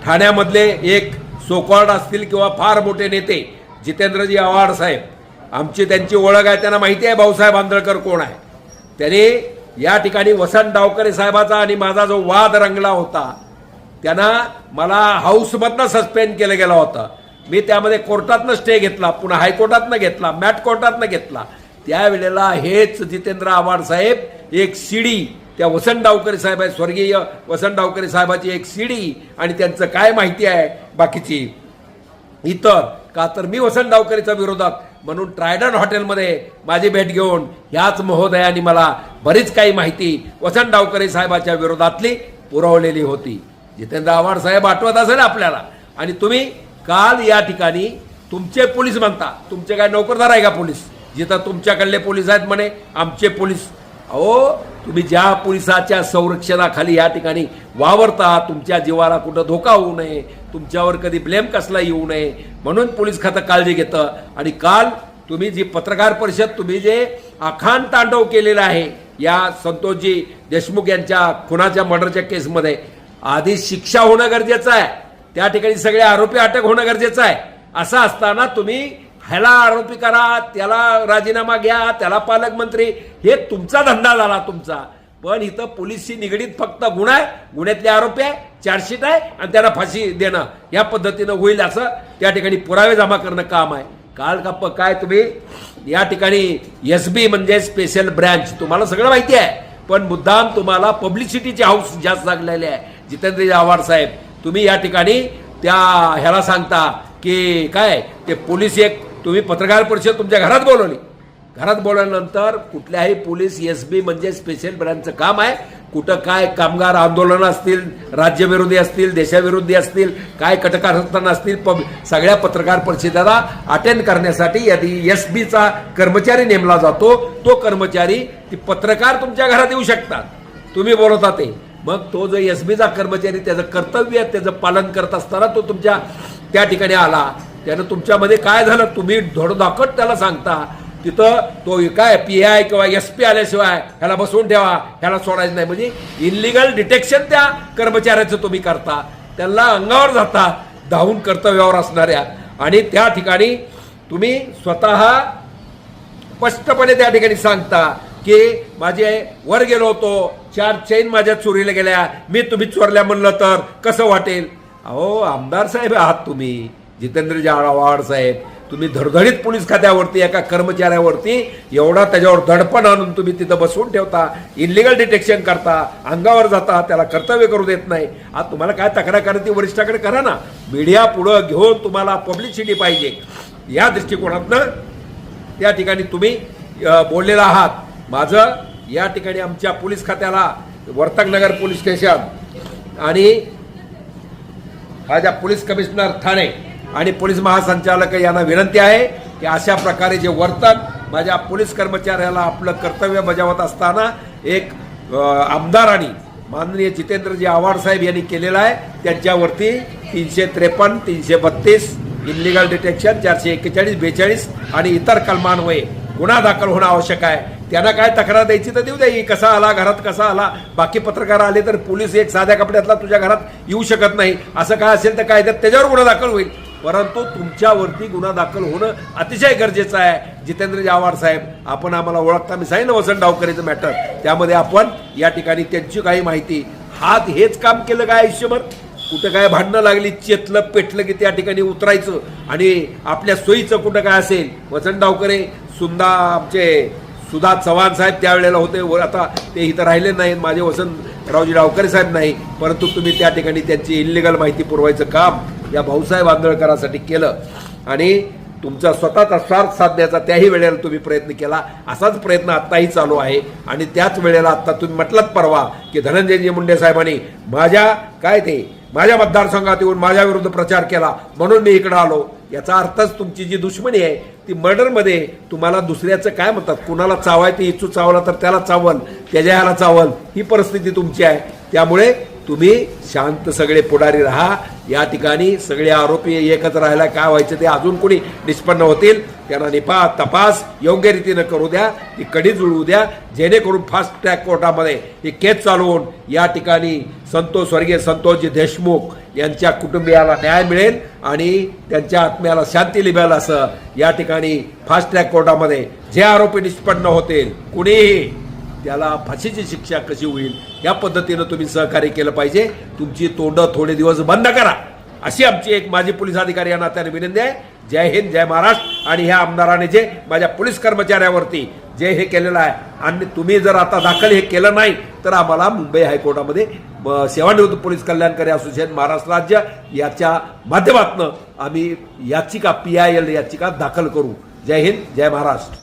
ठाण्यामधले एक सोकॉर्ड असतील किंवा फार मोठे नेते जितेंद्रजी आव्हाड साहेब, आमची त्यांची ओळख आहे, त्यांना माहिती आहे भाऊसाहेब आंधळकर कोण आहे. त्यांनी या ठिकाणी वसंत डावकरे साहेबाचा आणि माझा जो वाद रंगला होता, त्यांना मला हाऊसमधनं सस्पेंड केलं गेला होता. मी त्यामध्ये कोर्टातनं स्टे घेतला, पुन्हा हायकोर्टातनं घेतला, मॅट कोर्टातनं घेतला. त्यावेळेला हेच जितेंद्र आव्हाड साहेब एक सीडी, त्या वसंत डावकरे साहेब आहे, स्वर्गीय वसंत डावकरे साहेबाची एक सीडी आणि त्यांचं काय माहिती आहे बाकीची इतर का, तर मी वसंत डावकरेच्या विरोधात म्हणून ट्रायडन हॉटेलमध्ये माझी भेट घेऊन ह्याच महोदयांनी मला बरीच काही माहिती वसंत डावकरे साहेबाच्या विरोधातली पुरवलेली होती. जितेंद्र आव्हाड साहेब आठवत असेल आपल्याला. आणि तुम्ही काल या ठिकाणी तुमचे पोलीस म्हणता, तुमचे काय नोकरदार आहे का पोलीस? जिथं तुमच्याकडले पोलीस आहेत म्हणे आमचे पोलीस. अहो, तुम्ही ज्या पोलिसाच्या संरक्षणाखाली या ठिकाणी वावरता, तुमच्या जीवाला कुठं धोका होऊ नये, तुमच्यावर कधी ब्लेम कसला येऊ नये म्हणून पोलीस खातं काळजी घेतं. आणि काल तुम्ही जी पत्रकार परिषद, तुम्ही जे अखान तांडव केलेलं आहे या संतोषजी देशमुख यांच्या खुनाच्या मर्डरच्या केसमध्ये, आधी शिक्षा होणं गरजेचं आहे, त्या ठिकाणी सगळे आरोपी अटक होणं गरजेचं आहे. असं असताना तुम्ही ह्याला आरोपी करा, त्याला राजीनामा घ्या, त्याला पालकमंत्री, हे तुमचा धंदा झाला तुमचा. पण इथं पोलिसशी निगडीत फक्त गुन्हा आहे, गुन्ह्यातले आरोपी आहे, चार्जशीट आहे आणि त्यांना फाशी देणं या पद्धतीनं होईल असं त्या ठिकाणी पुरावे जमा करणं काम आहे. काल का काय तुम्ही या ठिकाणी SB म्हणजे स्पेशल ब्रँच, तुम्हाला सगळं माहिती आहे, पण मुद्दाम तुम्हाला पब्लिसिटीचे हाऊस जास्त लागलेले आहे. जितेंद्र आव्हाड साहेब, तुम्ही या ठिकाणी त्या ह्याला सांगता की काय ते पोलीस, एक तुम्ही पत्रकार परिषद तुमच्या घरात बोलवली, घरात बोलवल्यानंतर कुठल्याही पोलीस SB म्हणजे स्पेशल ब्रँचचं काम आहे, कुठं काय कामगार आंदोलन असतील, राज्यविरोधी असतील, देशाविरोधी असतील, काय कटकारस्थान असतील, सगळ्या पत्रकार परिषदेला अटेंड करण्यासाठी यदि SBचा कर्मचारी नेमला जातो, तो कर्मचारी ती पत्रकार तुमच्या घरात येऊ शकतात, तुम्ही बोलवता ते. मग तो जो SBचा कर्मचारी त्याचं कर्तव्य त्याचं पालन करत असताना तो तुमच्या त्या ठिकाणी आला, त्यानं तुमच्यामध्ये काय झालं तुम्ही धडधाकट त्याला सांगता, तिथं तो काय PI किंवा SP आल्याशिवाय ह्याला बसवून ठेवा, ह्याला सोडायचं नाही, म्हणजे इनलिगल डिटेक्शन त्या कर्मचाऱ्याचं तुम्ही करता, त्यांना अंगावर जाता धावून कर्तव्यावर असणाऱ्या. आणि त्या ठिकाणी तुम्ही स्वतः स्पष्टपणे त्या ठिकाणी सांगता की माझे वर गेलो होतो, 4 चैन माझ्या चोरीला गेल्या, मी तुम्ही चोरल्या म्हणलं तर कसं वाटेल? अहो, आमदार साहेब आहात तुम्ही, जितेंद्रजी आव्हाड साहेब, तुम्ही धडधडीत पोलीस खात्यावरती एका कर्मचाऱ्यावरती एवढा त्याच्यावर दडपण आणून तुम्ही तिथं बसवून ठेवता, इनलिगल डिटेक्शन करता, अंगावर जाता, त्याला कर्तव्य करू देत नाही. आज तुम्हाला काय तक्रार करायची वरिष्ठाकडे करा ना, मीडिया पुढं घेऊन तुम्हाला पब्लिसिटी पाहिजे या दृष्टिकोनातनं त्या ठिकाणी तुम्ही बोललेला आहात. माझं या ठिकाणी आमच्या पोलीस खात्याला, वर्तकनगर पोलीस स्टेशन आणि माझ्या पोलीस कमिशनर ठाणे आणि पोलीस महासंचालक यांना विनंती आहे की अशा प्रकारे जे वर्तन माझ्या पोलीस कर्मचाऱ्याला आपलं कर्तव्य बजावत असताना एक आमदारांनी माननीय जितेंद्रजी आव्हाड साहेब यांनी केलेलं आहे, त्यांच्यावरती 353, 332 इनलिगल डिटेक्शन, 441, 42 आणि इतर कलमान्वये गुन्हा दाखल होणं आवश्यक आहे. त्यांना काय तक्रार द्यायची तर देऊ द्या, कसा आला घरात, कसा आला, बाकी पत्रकार आले तर पोलीस एक साध्या कपड्यातला तुझ्या घरात येऊ शकत नाही, असं काय असेल तर काय त्याच्यावर गुन्हा दाखल होईल. परंतु तुमच्यावरती गुन्हा दाखल होणं अतिशय गरजेचं आहे. जितेंद्रजी आव्हाड साहेब, आपण आम्हाला ओळखता, मी सांगितलं वसंत डावकरेचं मॅटर, त्यामध्ये आपण या ठिकाणी त्यांची काही माहिती, हात हेच काम केलं काय आयुष्यभर? कुठं काय भांडणं लागली, चेतलं पेटलं की त्या ठिकाणी उतरायचं आणि आपल्या सोयीचं कुठं काय असेल. वसंत डावकरे आमचे सुधा चव्हाण साहेब त्यावेळेला होते, आता ते इथं राहिले नाहीत, माझे वसंतरावजी डावकरे साहेब नाही, परंतु तुम्ही त्या ठिकाणी त्यांची इल्लिगल माहिती पुरवायचं काम या भाऊसाहेब आंधळकरांसाठी केलं आणि तुमचा स्वतःचा स्वार्थ साधण्याचा त्याही वेळेला तुम्ही प्रयत्न केला. असाच प्रयत्न आत्ताही चालू आहे. आणि त्याच वेळेला आत्ता तुम्ही म्हटलं परवा की धनंजयजी मुंडे साहेबांनी माझ्या मतदारसंघात येऊन माझ्या विरुद्ध प्रचार केला म्हणून मी इकडे आलो. याचा अर्थच तुमची जी दुश्मनी आहे ती मर्डरमध्ये तुम्हाला दुसऱ्याचं काय म्हणतात, कुणाला चावायचं इच्छू चावला तर त्याला चावल, त्याच्या ह्याला चावल, ही परिस्थिती तुमची आहे. त्यामुळे तुम्ही शांत सगळे पुढारी राहा. या ठिकाणी सगळे आरोपी एकत्र राहायला काय व्हायचं ते अजून कोणी निष्पन्न होतील त्यांना तपास योग्य रीतीनं करू द्या, ती कडी जुळवू द्या, जेणेकरून फास्ट ट्रॅक कोर्टामध्ये ही केस चालवून या ठिकाणी स्वर्गीय संतोषजी देशमुख यांच्या कुटुंबियाला न्याय मिळेल आणि त्यांच्या आत्म्याला शांती लिभेल. असं या ठिकाणी फास्ट ट्रॅक कोर्टामध्ये जे आरोपी निष्पन्न होतील कुणीही त्याला फाशीची शिक्षा कशी होईल या पद्धतीनं तुम्ही सहकार्य केलं पाहिजे. तुमची तोंडं थोडे दिवस बंद करा अशी आमची एक माजी पोलीस अधिकारी या नात्याने विनंती आहे. जय हिंद, जय महाराष्ट्र. आणि ह्या आमदाराने जे माझ्या पोलीस कर्मचाऱ्यावरती जे हे केलेलं आहे आणि तुम्ही जर आता दाखल हे केलं नाही तर आम्हाला मुंबई हायकोर्टामध्ये सेवानिवृत्त पोलीस कल्याणकारी असोसिएशन महाराष्ट्र राज्य याच्या माध्यमातून आम्ही याचिका PIL याचिका दाखल करू. जय हिंद, जय महाराष्ट्र.